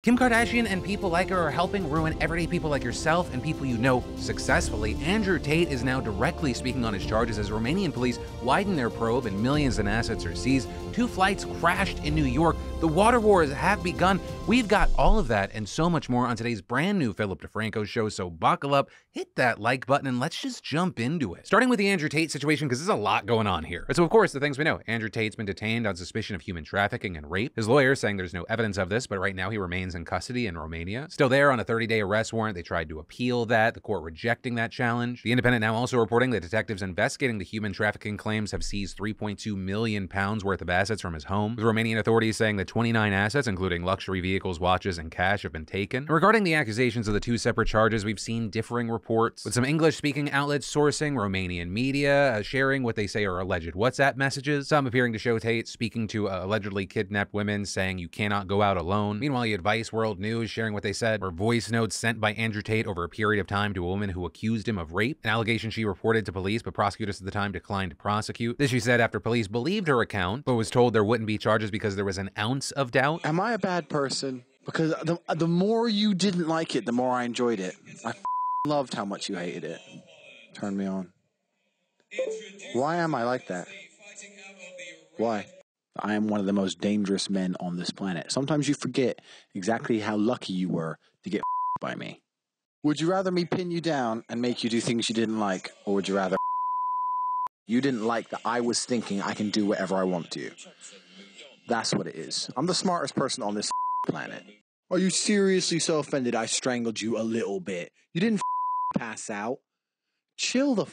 Kim Kardashian and people like her are helping ruin everyday people like yourself and people you know successfully. Andrew Tate is now directly speaking on his charges as Romanian police widen their probe and millions in assets are seized. 2 flights crashed in New York. The water wars have begun. We've got all of that and so much more on today's brand new Philip DeFranco show, so buckle up, hit that like button, and let's just jump into it. Starting with the Andrew Tate situation, because there's a lot going on here. So of course, the things we know. Andrew Tate's been detained on suspicion of human trafficking and rape. His lawyer saying there's no evidence of this, but right now he remains in custody in Romania. Still there on a 30-day arrest warrant. They tried to appeal that, the court rejecting that challenge. The Independent now also reporting that detectives investigating the human trafficking claims have seized £3.2 million worth of assets from his home, with Romanian authorities saying that 29 assets, including luxury vehicles, watches, and cash, have been taken. And regarding the accusations of the 2 separate charges, we've seen differing reports, with some English-speaking outlets sourcing Romanian media, sharing what they say are alleged WhatsApp messages, some appearing to show Tate speaking to allegedly kidnapped women, saying you cannot go out alone. Meanwhile, you had Vice World News sharing what they said were voice notes sent by Andrew Tate over a period of time to a woman who accused him of rape, an allegation she reported to police, but prosecutors at the time declined to prosecute. This, she said, after police believed her account, but was told there wouldn't be charges because there was an ounce of doubt. Am I a bad person? Because the more you didn't like it, the more I enjoyed it. I loved how much you hated it. Turned me on. Why am I like that? Why? I am one of the most dangerous men on this planet. Sometimes you forget exactly how lucky you were to get by me. Would you rather me pin you down and make you do things you didn't like, or would you rather you didn't like that I was thinking I can do whatever I want to? That's what it is. I'm the smartest person on this planet. Are you seriously so offended I strangled you a little bit? You didn't pass out. Chill the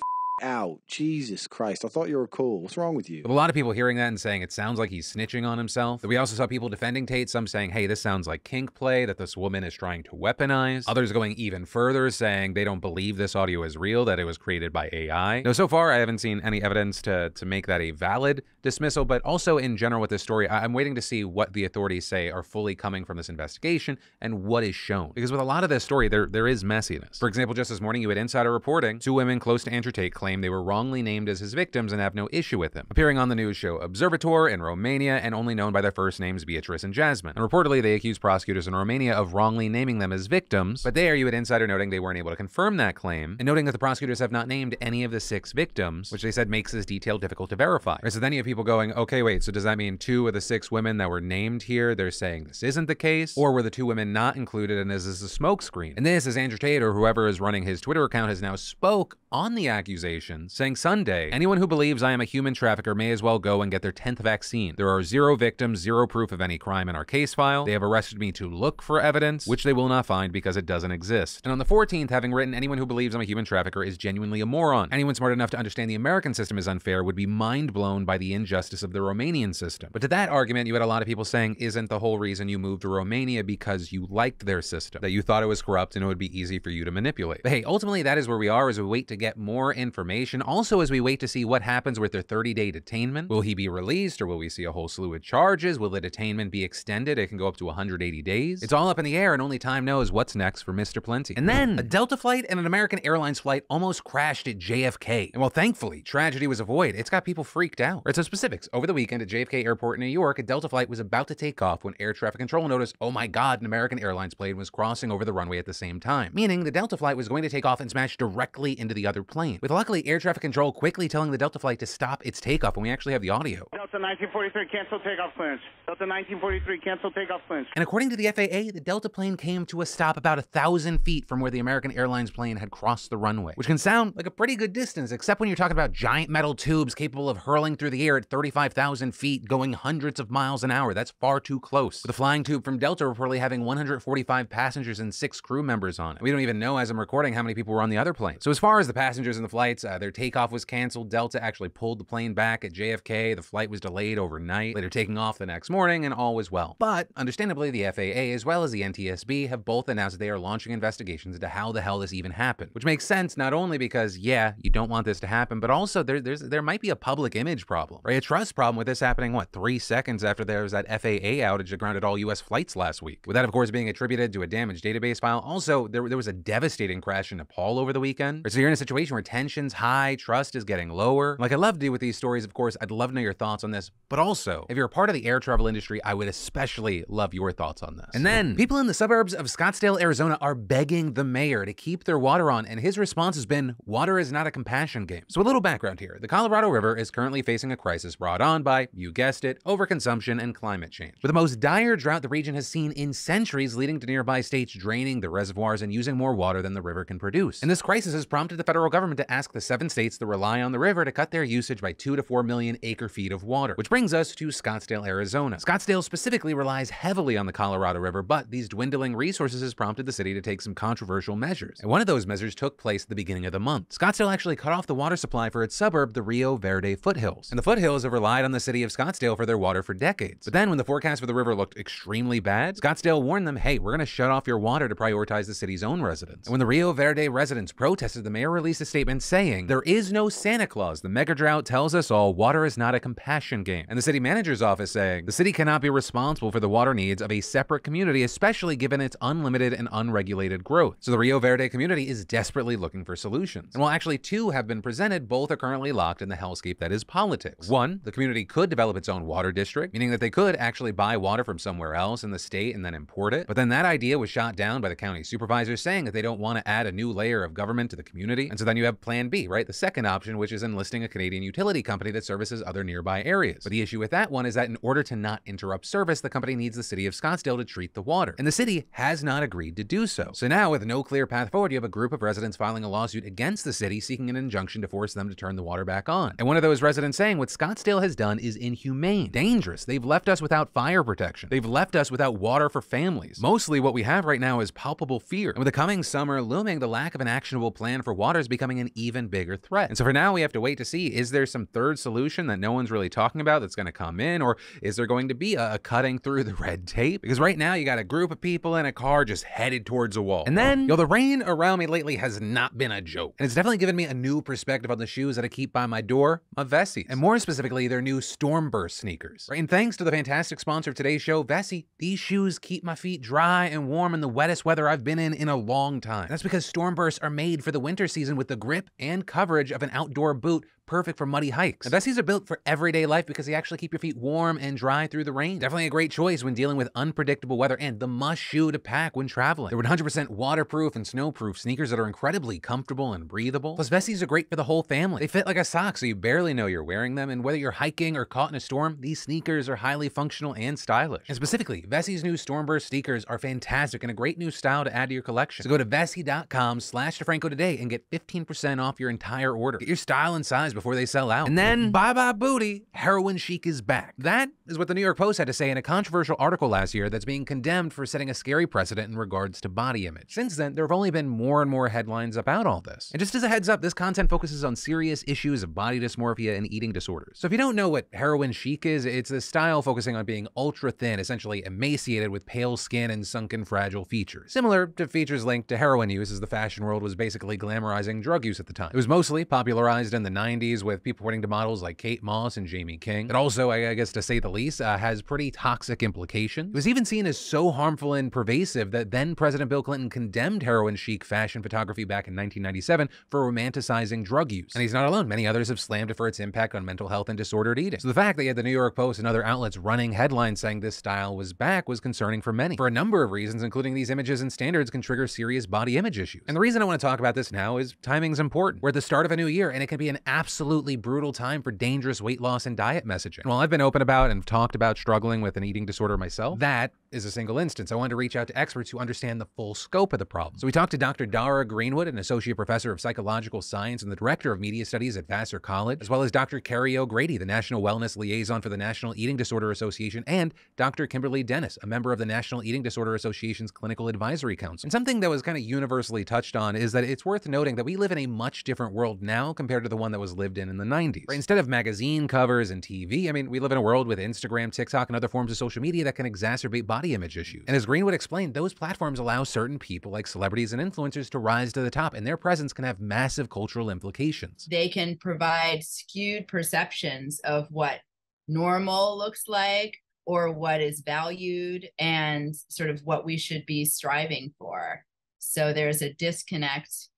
out. Jesus Christ. I thought you were cool. What's wrong with you? With a lot of people hearing that and saying it sounds like he's snitching on himself. We also saw people defending Tate, some saying, hey, this sounds like kink play, that this woman is trying to weaponize. Others going even further, saying they don't believe this audio is real, that it was created by AI. Now, so far, I haven't seen any evidence to make that a valid dismissal, but also in general with this story, I'm waiting to see what the authorities say are fully coming from this investigation and what is shown. Because with a lot of this story, there is messiness. For example, just this morning, you had insider reporting, 2 women close to Andrew Tate claim they were wrongly named as his victims and have no issue with him, appearing on the news show Observator in Romania and only known by their first names Beatrice and Jasmine. And reportedly, they accused prosecutors in Romania of wrongly naming them as victims, but there you had insider noting they weren't able to confirm that claim, and noting that the prosecutors have not named any of the 6 victims, which they said makes this detail difficult to verify. Right, so then you have people going, okay, wait, so does that mean 2 of the 6 women that were named here, they're saying this isn't the case? Or were the 2 women not included and is this a smokescreen? And this is Andrew Tate, or whoever is running his Twitter account, has now spoke on the accusations, saying Sunday, anyone who believes I am a human trafficker may as well go and get their 10th vaccine. There are 0 victims, 0 proof of any crime in our case file. They have arrested me to look for evidence, which they will not find because it doesn't exist. And on the 14th, having written, anyone who believes I'm a human trafficker is genuinely a moron. Anyone smart enough to understand the American system is unfair would be mind blown by the injustice of the Romanian system. But to that argument, you had a lot of people saying, isn't the whole reason you moved to Romania because you liked their system, that you thought it was corrupt and it would be easy for you to manipulate? But hey, ultimately that is where we are as we wait to get more information. Also, as we wait to see what happens with their 30-day detainment. Will he be released, or will we see a whole slew of charges? Will the detainment be extended? It can go up to 180 days. It's all up in the air, and only time knows what's next for Mr. Plenty. And then a Delta flight and an American Airlines flight almost crashed at JFK. And while thankfully tragedy was avoided, it's got people freaked out. Right, so specifics. Over the weekend at JFK Airport in New York, a Delta flight was about to take off when air traffic control noticed, oh my God, an American Airlines plane was crossing over the runway at the same time. Meaning the Delta flight was going to take off and smash directly into the other plane. With luckily air traffic control quickly telling the Delta flight to stop its takeoff, and we actually have the audio. Delta 1943, cancel takeoff clearance. Delta 1943, cancel takeoff clearance. And according to the FAA, the Delta plane came to a stop about 1,000 feet from where the American Airlines plane had crossed the runway, which can sound like a pretty good distance, except when you're talking about giant metal tubes capable of hurling through the air at 35,000 feet, going hundreds of miles an hour. That's far too close. With the flying tube from Delta reportedly having 145 passengers and 6 crew members on it. We don't even know, as I'm recording, how many people were on the other plane. So as far as the passengers in the flights, their takeoff was canceled. Delta actually pulled the plane back at JFK. The flight was delayed overnight, later taking off the next morning, and all was well. But understandably, the FAA as well as the NTSB have both announced that they are launching investigations into how the hell this even happened, which makes sense not only because, yeah, you don't want this to happen, but also there might be a public image problem, right? A trust problem with this happening, what, 3 seconds after there was that FAA outage that grounded all U.S. flights last week. With that, of course, being attributed to a damaged database file. Also, there was a devastating crash in Nepal over the weekend. So you're in a situation where tensions suspicions high, trust is getting lower. Like I love to do with these stories, of course, I'd love to know your thoughts on this, but also, if you're a part of the air travel industry, I would especially love your thoughts on this. And then, people in the suburbs of Scottsdale, Arizona are begging the mayor to keep their water on, and his response has been, water is not a compassion game. So a little background here. The Colorado River is currently facing a crisis brought on by, you guessed it, overconsumption and climate change. With the most dire drought the region has seen in centuries, leading to nearby states draining the reservoirs and using more water than the river can produce. And this crisis has prompted the federal government to ask the 7 states that rely on the river to cut their usage by 2 to 4 million acre-feet of water. Which brings us to Scottsdale, Arizona. Scottsdale specifically relies heavily on the Colorado River, but these dwindling resources has prompted the city to take some controversial measures. And one of those measures took place at the beginning of the month. Scottsdale actually cut off the water supply for its suburb, the Rio Verde foothills. And the foothills have relied on the city of Scottsdale for their water for decades. But then when the forecast for the river looked extremely bad, Scottsdale warned them, hey, we're going to shut off your water to prioritize the city's own residents. And when the Rio Verde residents protested, the mayor released a statement saying, there is no Santa Claus. The mega drought tells us all water is not a compassion game. And the city manager's office saying, the city cannot be responsible for the water needs of a separate community, especially given its unlimited and unregulated growth. So the Rio Verde community is desperately looking for solutions. And while actually 2 have been presented, both are currently locked in the hellscape that is politics. 1, the community could develop its own water district, meaning that they could actually buy water from somewhere else in the state and then import it. But then that idea was shot down by the county supervisors, saying that they don't want to add a new layer of government to the community. And so then you have plan B, right? The second option, which is enlisting a Canadian utility company that services other nearby areas. But the issue with that one is that in order to not interrupt service, the company needs the city of Scottsdale to treat the water. And the city has not agreed to do so. So now, with no clear path forward, you have a group of residents filing a lawsuit against the city, seeking an injunction to force them to turn the water back on. And one of those residents saying, what Scottsdale has done is inhumane, dangerous. They've left us without fire protection. They've left us without water for families. Mostly what we have right now is palpable fear. And with the coming summer looming, the lack of an actionable plan for water is becoming an even bigger threat. And so for now, we have to wait to see, is there some third solution that no one's really talking about that's going to come in, or is there going to be a cutting through the red tape? Because right now you got a group of people in a car just headed towards a wall. And then, the rain around me lately has not been a joke. And it's definitely given me a new perspective on the shoes that I keep by my door, my Vessi. And more specifically, their new Stormburst sneakers. Right? And thanks to the fantastic sponsor of today's show, Vessi, these shoes keep my feet dry and warm in the wettest weather I've been in a long time. And that's because Stormbursts are made for the winter season with the grip and coverage of an outdoor boot, perfect for muddy hikes. And Vessies are built for everyday life because they actually keep your feet warm and dry through the rain. Definitely a great choice when dealing with unpredictable weather, and the must shoe to pack when traveling. They're 100% waterproof and snowproof sneakers that are incredibly comfortable and breathable. Plus, Vessies are great for the whole family. They fit like a sock, so you barely know you're wearing them, and whether you're hiking or caught in a storm, these sneakers are highly functional and stylish. And specifically, Vessi's new Stormburst sneakers are fantastic and a great new style to add to your collection. So go to Vessi.com/DeFranco today and get 15% off your entire order. Get your style and size before they sell out. And then, bye-bye booty, heroin chic is back. That is what the New York Post had to say in a controversial article last year that's being condemned for setting a scary precedent in regards to body image. Since then, there have only been more and more headlines about all this. And just as a heads up, this content focuses on serious issues of body dysmorphia and eating disorders. So if you don't know what heroin chic is, it's a style focusing on being ultra thin, essentially emaciated with pale skin and sunken fragile features. Similar to features linked to heroin use, as the fashion world was basically glamorizing drug use at the time. It was mostly popularized in the 90s with people pointing to models like Kate Moss and Jamie King. It also, I guess to say the least, has pretty toxic implications. It was even seen as so harmful and pervasive that then President Bill Clinton condemned heroin chic fashion photography back in 1997 for romanticizing drug use. And he's not alone. Many others have slammed it for its impact on mental health and disordered eating. So the fact that you had the New York Post and other outlets running headlines saying this style was back was concerning for many, for a number of reasons, including these images and standards can trigger serious body image issues. And the reason I want to talk about this now is timing's important. We're at the start of a new year, and it can be an absolutely brutal time for dangerous weight loss and diet messaging. And while I've been open about and talked about struggling with an eating disorder myself, that is a single instance. I wanted to reach out to experts who understand the full scope of the problem. So we talked to Dr. Dara Greenwood, an associate professor of psychological science and the director of media studies at Vassar College, as well as Dr. Carrie O'Grady, the national wellness liaison for the National Eating Disorder Association, and Dr. Kimberly Dennis, a member of the National Eating Disorder Association's Clinical Advisory Council. And something that was kind of universally touched on is that it's worth noting that we live in a much different world now compared to the one that was lived in the 90s. Right? Instead of magazine covers and TV, I mean, we live in a world with Instagram, TikTok, and other forms of social media that can exacerbate body image issues. And as Greenwood explained, those platforms allow certain people like celebrities and influencers to rise to the top, and their presence can have massive cultural implications. They can provide skewed perceptions of what normal looks like or what is valued and sort of what we should be striving for. So there's a disconnect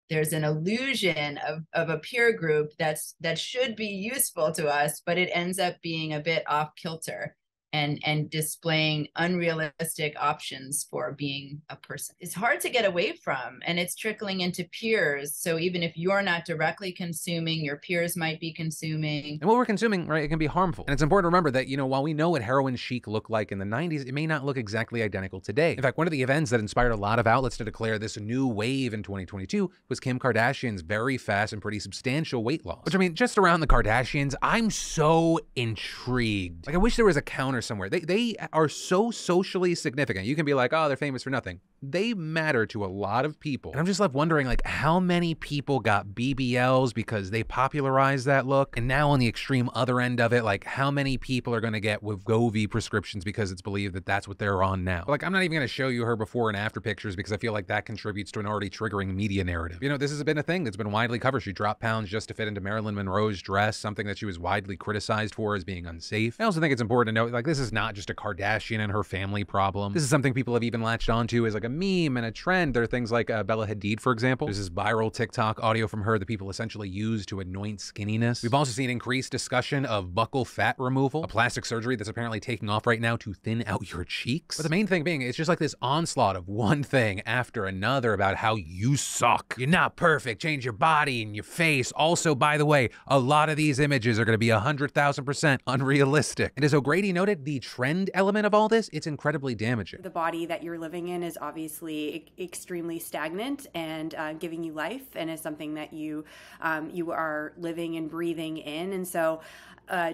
there's an illusion of a peer group that should be useful to us, but it ends up being a bit off kilter and displaying unrealistic options for being a person. It's hard to get away from, and it's trickling into peers. So even if you're not directly consuming, your peers might be consuming. And what we're consuming, right, it can be harmful. And it's important to remember that, while we know what heroin chic looked like in the 90s, it may not look exactly identical today. In fact, one of the events that inspired a lot of outlets to declare this new wave in 2022 was Kim Kardashian's very fast and pretty substantial weight loss. Which, just around the Kardashians, I'm so intrigued. Like, I wish there was a counter somewhere. They are so socially significant. You can be like, oh, they're famous for nothing. They matter to a lot of people. And I'm just left wondering, like, how many people got BBLs because they popularized that look? And now on the extreme other end of it, like, how many people are going to get Wegovy prescriptions because it's believed that that's what they're on now? But, like, I'm not even going to show you her before and after pictures because I feel like that contributes to an already triggering media narrative. This has been a thing that's been widely covered. She dropped pounds just to fit into Marilyn Monroe's dress, something that she was widely criticized for as being unsafe. I also think it's important to note, like, this is not just a Kardashian and her family problem. This is something people have even latched onto as like a meme and a trend. There are things like Bella Hadid, for example. There's this viral TikTok audio from her that people essentially use to anoint skinniness. We've also seen increased discussion of buccal fat removal, a plastic surgery that's apparently taking off right now to thin out your cheeks. But the main thing being, it's just like this onslaught of one thing after another about how you suck. You're not perfect. Change your body and your face. Also, by the way, a lot of these images are going to be 100,000% unrealistic. And as O'Grady noted, the trend element of all this, it's incredibly damaging. The body that you're living in is obviously extremely stagnant and giving you life, and is something that you are living and breathing in. And so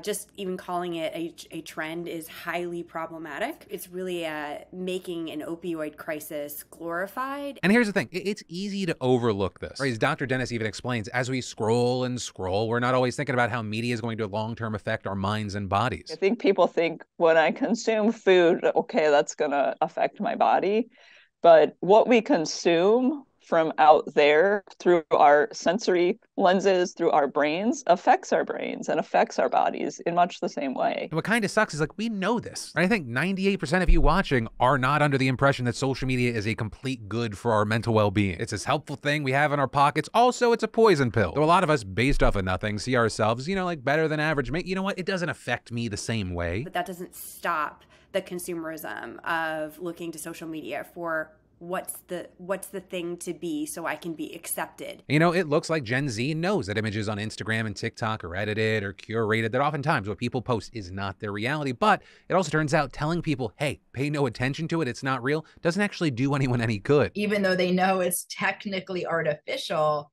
just even calling it a trend is highly problematic. It's really making an opioid crisis glorified. And here's the thing, it's easy to overlook this. Right? As Dr. Dennis even explains, as we scroll and scroll, we're not always thinking about how media is going to long-term affect our minds and bodies. I think people think when I consume food, okay, that's going to affect my body. But what we consume from out there through our sensory lenses, through our brains, affects our brains and affects our bodies in much the same way. And what kind of sucks is, like, we know this. Right? I think 98% of you watching are not under the impression that social media is a complete good for our mental well-being. It's this helpful thing we have in our pockets. Also, it's a poison pill. Though a lot of us, based off of nothing, see ourselves, like better than average. You know what? It doesn't affect me the same way. But that doesn't stop the consumerism of looking to social media for what's the thing to be so I can be accepted. It looks like Gen Z knows that images on Instagram and TikTok are edited or curated, that oftentimes what people post is not their reality. But it also turns out telling people, hey, pay no attention to it, it's not real, doesn't actually do anyone any good. Even though they know it's technically artificial,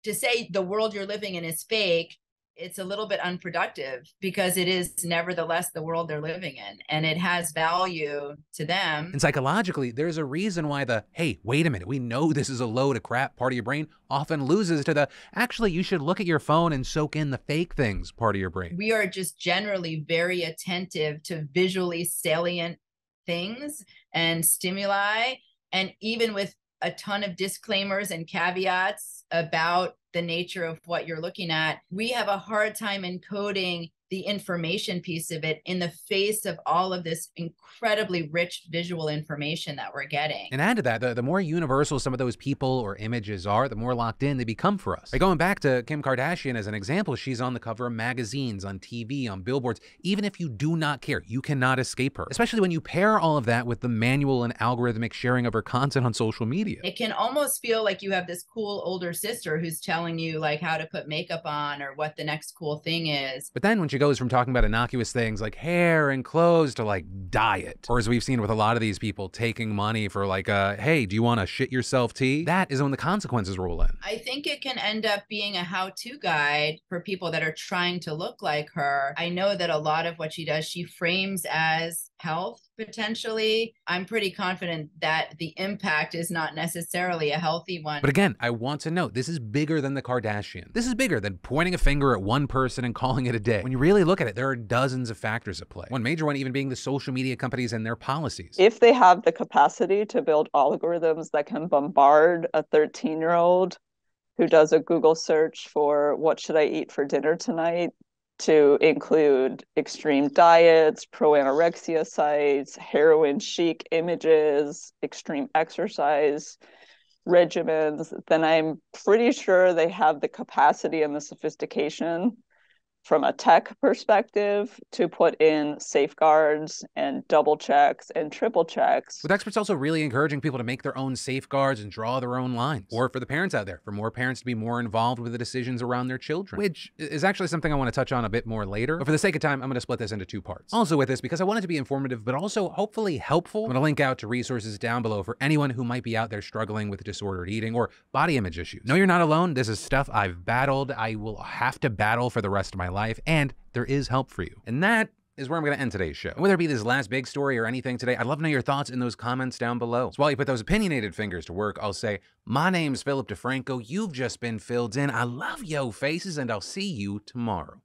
to say the world you're living in is fake, it's a little bit unproductive, because it is nevertheless the world they're living in, and it has value to them. And psychologically, there's a reason why the, hey, wait a minute, we know this is a load of crap part of your brain often loses to the, actually, you should look at your phone and soak in the fake things part of your brain. We are just generally very attentive to visually salient things and stimuli, and even with a ton of disclaimers and caveats about the nature of what you're looking at, we have a hard time encoding the information piece of it in the face of all of this incredibly rich visual information that we're getting. And add to that, the more universal some of those people or images are, the more locked in they become for us. Like, going back to Kim Kardashian as an example, she's on the cover of magazines, on TV, on billboards. Even if you do not care, you cannot escape her. Especially when you pair all of that with the manual and algorithmic sharing of her content on social media. It can almost feel like you have this cool older sister who's telling you like how to put makeup on or what the next cool thing is. But then when she goes from talking about innocuous things like hair and clothes to like diet, or as we've seen with a lot of these people, taking money for like hey, do you want to shit yourself tea? That is when the consequences roll in. I think it can end up being a how-to guide for people that are trying to look like her. I know that a lot of what she does, she frames as health potentially. I'm pretty confident that the impact is not necessarily a healthy one. But again, I want to note, this is bigger than the Kardashians. This is bigger than pointing a finger at one person and calling it a day. When you really look at it, there are dozens of factors at play. One major one even being the social media companies and their policies. If they have the capacity to build algorithms that can bombard a 13-year-old who does a Google search for what should I eat for dinner tonight, to include extreme diets, pro-anorexia sites, heroin chic images, extreme exercise, regimens, then I'm pretty sure they have the capacity and the sophistication from a tech perspective to put in safeguards and double checks and triple checks. With experts also really encouraging people to make their own safeguards and draw their own lines. Or for the parents out there, for more parents to be more involved with the decisions around their children, which is actually something I want to touch on a bit more later. But for the sake of time, I'm going to split this into 2 parts. Also with this, because I want it to be informative, but also hopefully helpful, I'm going to link out to resources down below for anyone who might be out there struggling with disordered eating or body image issues. No, you're not alone. This is stuff I've battled. I will have to battle for the rest of my life, and there is help for you. And that is where I'm going to end today's show. And whether it be this last big story or anything today, I'd love to know your thoughts in those comments down below. So while you put those opinionated fingers to work, I'll say, my name's Philip DeFranco. You've just been filled in. I love yo faces, and I'll see you tomorrow.